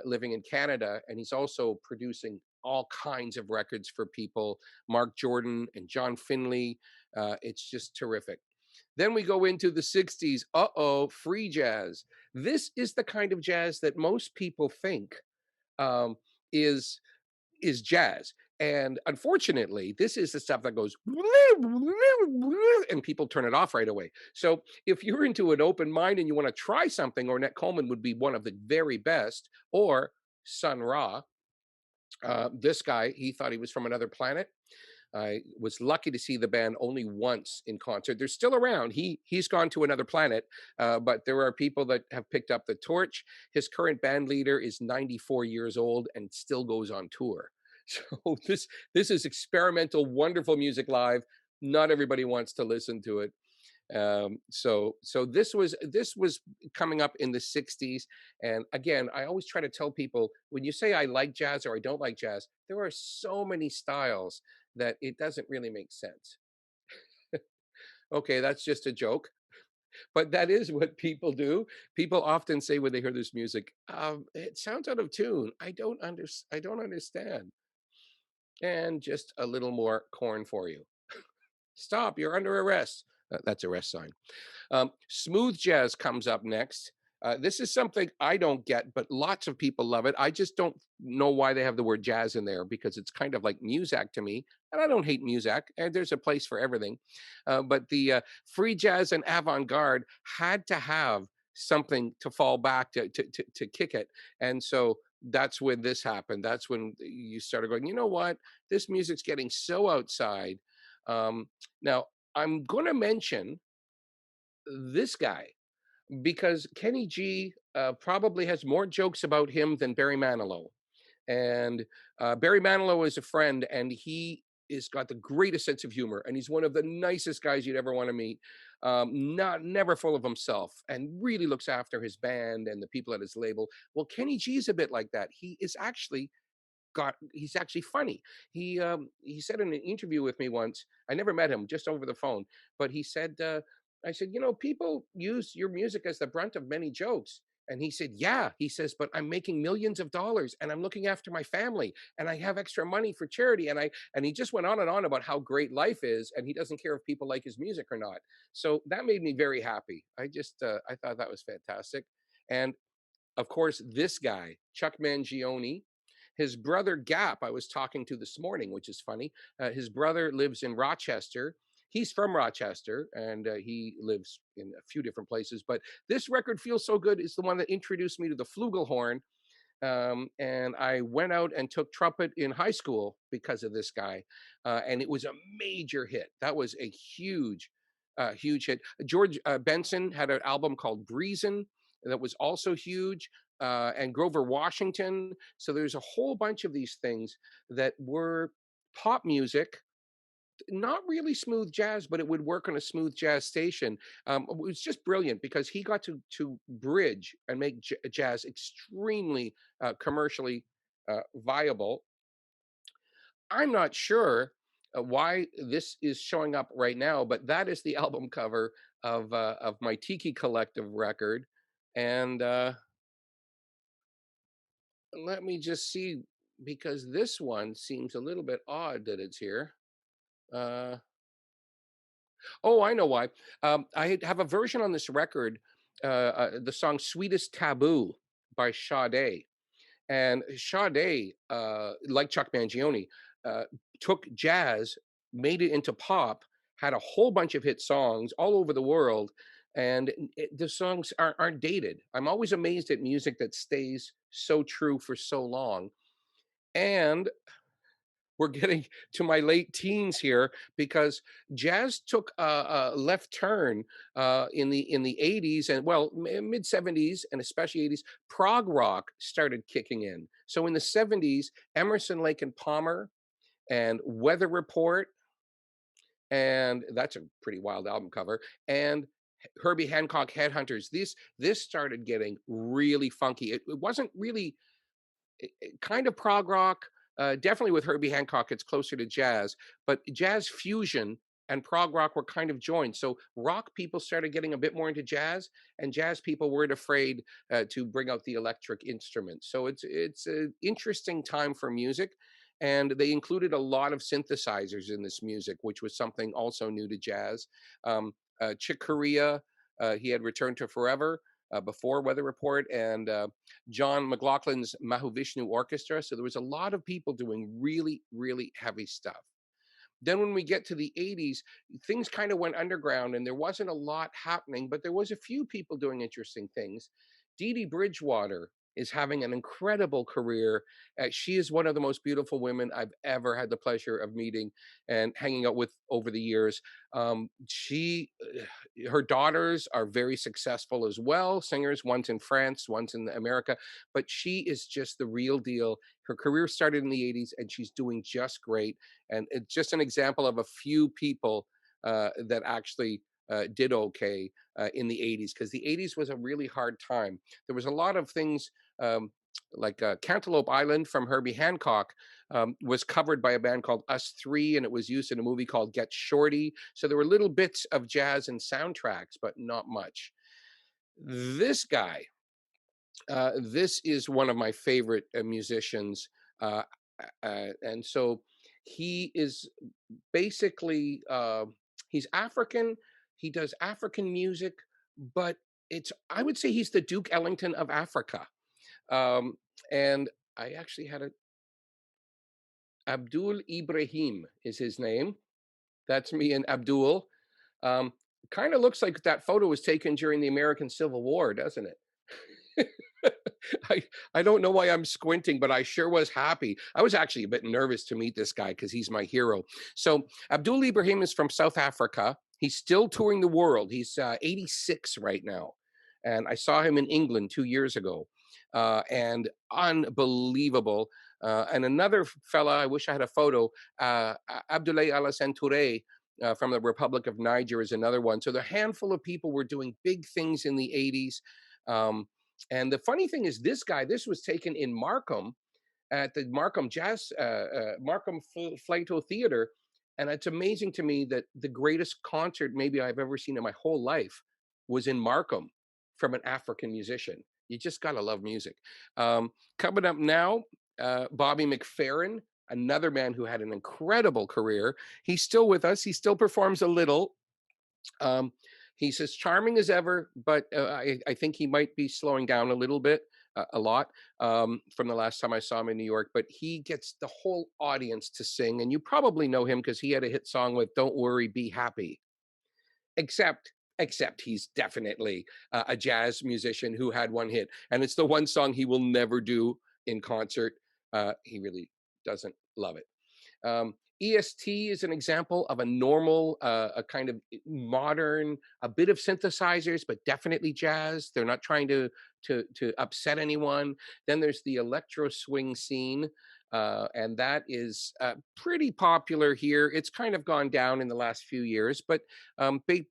living in Canada, and he's also producing all kinds of records for people. Mark Jordan and John Finley. It's just terrific. Then we go into the 60s. Free jazz. This is the kind of jazz that most people think um, is is jazz. And unfortunately, this is the stuff that goes and people turn it off right away. So if you're into an open mind and you want to try something, Ornette Coleman would be one of the very best, or Sun Ra. This guy, he thought he was from another planet. I was lucky to see the band only once in concert. They're still around. He's gone to another planet, but there are people that have picked up the torch. His current band leader is 94 years old and still goes on tour. So this is experimental, wonderful music live. Not everybody wants to listen to it. So this was coming up in the 60s. And again, I always try to tell people, when you say I like jazz or I don't like jazz, there are so many styles that it doesn't really make sense. Okay, that's just a joke, but that is what people do. People often say when they hear this music, it sounds out of tune. I don't understand. And just a little more corn for you. Stop, you're under arrest. That's arrest sign. Smooth jazz comes up next. This is something I don't get, but lots of people love it. I just don't know why they have the word jazz in there, because it's kind of like Muzak to me. And I don't hate Muzak, and there's a place for everything. But the free jazz and avant garde had to have something to fall back to kick it. And so that's when this happened. That's when you started going, you know what? This music's getting so outside. Um, Now, I'm going to mention this guy because Kenny G probably has more jokes about him than Barry Manilow. And Barry Manilow is a friend, and he is got the greatest sense of humor, and he's one of the nicest guys you'd ever want to meet. Not never full of himself, and really looks after his band and the people at his label. Well, Kenny G is a bit like that. He's actually funny. He said in an interview with me once, I never met him, just over the phone, but he said, I said, you know, people use your music as the brunt of many jokes. And he said, yeah. He says, but I'm making millions of dollars and I'm looking after my family and I have extra money for charity. And he just went on and on about how great life is, and he doesn't care if people like his music or not. So that made me very happy. I thought that was fantastic. And of course, this guy, Chuck Mangione. His brother Gap, I was talking to this morning, which is funny. His brother lives in Rochester. He's from Rochester, and he lives in a few different places. But this record feels so good. It's the one that introduced me to the flugelhorn, and I went out and took trumpet in high school because of this guy, and it was a major hit. That was a huge hit. George Benson had an album called Breezin' that was also huge, and Grover Washington. So there's a whole bunch of these things that were pop music, not really smooth jazz, but it would work on a smooth jazz station. It was just brilliant because he got to bridge and make jazz extremely commercially viable. I'm not sure why this is showing up right now, but that is the album cover of my Tiki Collective record, and let me just see because this one seems a little bit odd that it's here. Uh, Oh, I know why. Have a version on this record, the song "Sweetest Taboo" by Sade, and Sade, like Chuck Mangione, uh, took jazz, made it into pop, had a whole bunch of hit songs all over the world, and the songs aren't dated. I'm always amazed at music that stays so true for so long. And we're getting to my late teens here because jazz took a left turn in the 80s and well mid 70s and especially 80s. Prog rock started kicking in. So in the 70s, Emerson, Lake and Palmer and Weather Report, and that's a pretty wild album cover, and Herbie Hancock Headhunters. This started getting really funky. It wasn't really kind of prog rock. Definitely with Herbie Hancock, it's closer to jazz, but jazz fusion and prog rock were kind of joined. So rock people started getting a bit more into jazz, and jazz people weren't afraid to bring out the electric instruments. So it's an interesting time for music, and they included a lot of synthesizers in this music, which was something also new to jazz. Chick Corea, he had returned to Forever before Weather Report, and John McLaughlin's Mahavishnu Orchestra. So there was a lot of people doing really, really heavy stuff. Then when we get to the 80s, things kind of went underground and there wasn't a lot happening, but there was a few people doing interesting things. Dee Dee Bridgewater is having an incredible career. She is one of the most beautiful women I've ever had the pleasure of meeting and hanging out with over the years. Her daughters are very successful as well, singers, one's in France, one's in America, but she is just the real deal. Her career started in the 80s and she's doing just great. And it's just an example of a few people that actually did okay in the 80s, because the 80s was a really hard time. There was a lot of things um, like Cantaloupe Island from Herbie Hancock was covered by a band called Us Three, and it was used in a movie called Get Shorty. So there were little bits of jazz and soundtracks, but not much. This guy, this is one of my favorite musicians. Uh, and so he is basically he's African. He does African music, but it's I would say he's the Duke Ellington of Africa. Um, and I actually had a Abdul Ibrahim is his name. That's me and Abdul. Um, Kind of looks like that photo was taken during the American Civil War, doesn't it? I I don't know why I'm squinting, but I sure was happy. I was actually a bit nervous to meet this guy because he's my hero. So Abdul Ibrahim is from South Africa. He's still touring the world. He's 86 right now, and I saw him in England 2 years ago, and unbelievable. And another fella, I wish I had a photo. Abdoulaye Alassane Touré. From the Republic of Niger is another one. So the handful of people were doing big things in the 80s. Um, and the funny thing is, this was taken in Markham at the Markham Markham Flato Theater. And it's amazing to me that the greatest concert maybe I've ever seen in my whole life was in Markham from an African musician. You just got to love music. Coming up now, Bobby McFerrin, another man who had an incredible career. He's still with us. He still performs a little. Um, he's as charming as ever, but I think he might be slowing down a little bit. a lot from the last time I saw him in New York. But he gets the whole audience to sing, and you probably know him because he had a hit song with "Don't Worry, Be Happy." Except except he's definitely a jazz musician who had one hit, and it's the one song he will never do in concert. He really doesn't love it. EST is an example of a normal, a kind of modern, a bit of synthesizers, but definitely jazz. They're not trying to upset anyone. Then there's the electro swing scene, and that is pretty popular here. It's kind of gone down in the last few years, but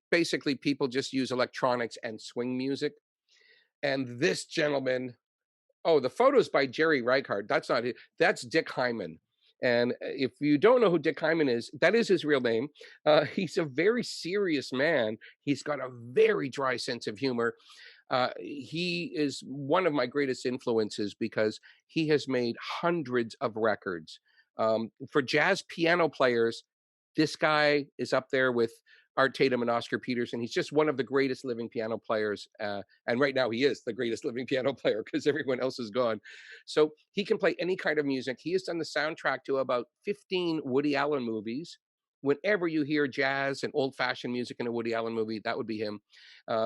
basically people just use electronics and swing music. And this gentleman, oh, the photos by Jerry Reichard. That's not it. That's Dick Hyman. And if you don't know who Dick Hyman is, that is his real name. He's a very serious man. He's got a very dry sense of humor. He is one of my greatest influences because he has made hundreds of records. For jazz piano players, this guy is up there with Art Tatum and Oscar Peterson. He's just one of the greatest living piano players. And right now he is the greatest living piano player because everyone else is gone. So he can play any kind of music. He has done the soundtrack to about 15 Woody Allen movies. Whenever you hear jazz and old fashioned music in a Woody Allen movie, that would be him.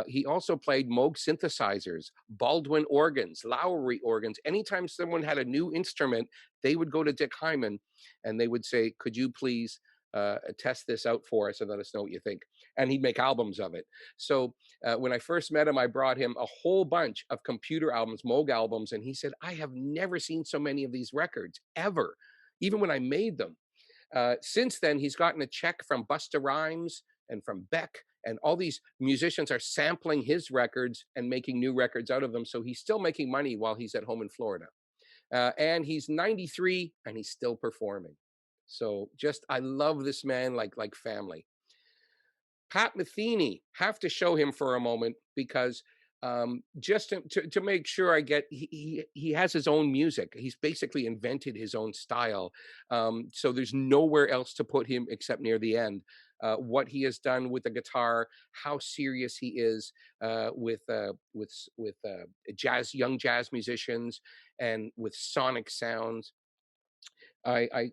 He also played Moog synthesizers, Baldwin organs, Lowrey organs. Anytime someone had a new instrument, they would go to Dick Hyman and they would say, "Could you please test this out for us and let us know what you think?" And he'd make albums of it. So when I first met him, I brought him a whole bunch of computer albums, Moog albums, and he said, "I have never seen so many of these records ever, even when I made them." Since then, he's gotten a check from Busta Rhymes and from Beck, and all these musicians are sampling his records and making new records out of them. So he's still making money while he's at home in Florida. And he's 93 and he's still performing. So just I love this man like family. Pat Metheny, have to show him for a moment because just to make sure I get, he has his own music. He's basically invented his own style. So there's nowhere else to put him except near the end. What he has done with the guitar, how serious he is with jazz, young jazz musicians, and with sonic sounds. I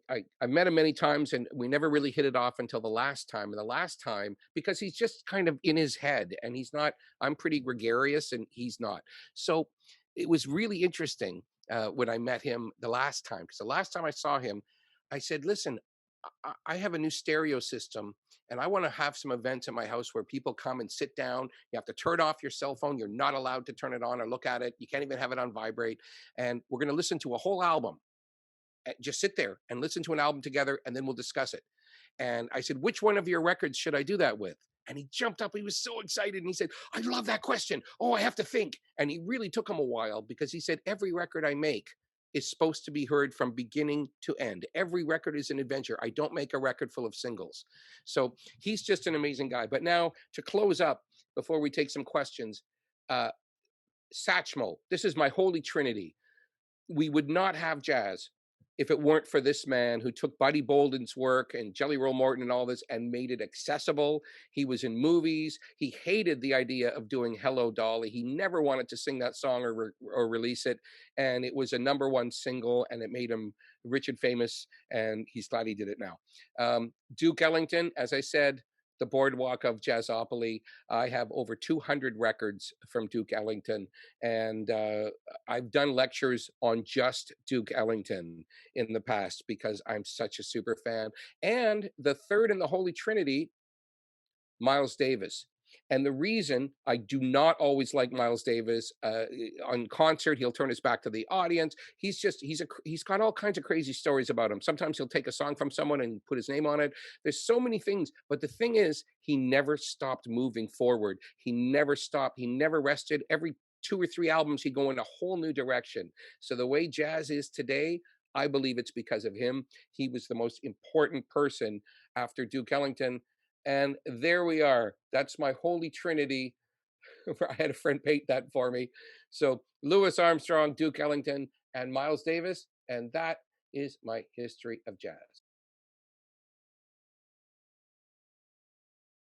met him many times and we never really hit it off until the last time. And the last time, because he's just kind of in his head and he's not, I'm pretty gregarious and he's not. So it was really interesting when I met him the last time. Because the last time I saw him, I said, "Listen, I have a new stereo system and I want to have some events at my house where people come and sit down. You have to turn off your cell phone. You're not allowed to turn it on or look at it. You can't even have it on vibrate. And we're going to listen to a whole album. Just sit there and listen to an album together and then we'll discuss it." And I said, "Which one of your records should I do that with?" And he jumped up. He was so excited. And he said, "I love that question. Oh, I have to think." And he really took him a while because he said, "Every record I make is supposed to be heard from beginning to end. Every record is an adventure. I don't make a record full of singles." So he's just an amazing guy. But now to close up, before we take some questions, uh, Satchmo, this is my holy trinity. We would not have jazz if it weren't for this man who took Buddy Bolden's work and Jelly Roll Morton and all this and made it accessible. He was in movies. He hated the idea of doing Hello Dolly. He never wanted to sing that song or release it. And it was a #1 single and it made him rich and famous. And he's glad he did it now. Duke Ellington, as I said, the boardwalk of Jazzopoly. I have over 200 records from Duke Ellington, and I've done lectures on just Duke Ellington in the past because I'm such a super fan. And the third in the Holy Trinity, Miles Davis. And the reason I do not always like Miles Davis on concert, he'll turn his back to the audience. He's got all kinds of crazy stories about him. Sometimes he'll take a song from someone and put his name on it. There's so many things, but the thing is, he never stopped moving forward. He never stopped. He never rested. Every 2 or 3 albums, he'd go in a whole new direction. So the way jazz is today, I believe it's because of him. He was the most important person after Duke Ellington. And there we are. That's my holy trinity. I had a friend paint that for me. So Louis Armstrong, Duke Ellington, and Miles Davis. And that is my history of jazz.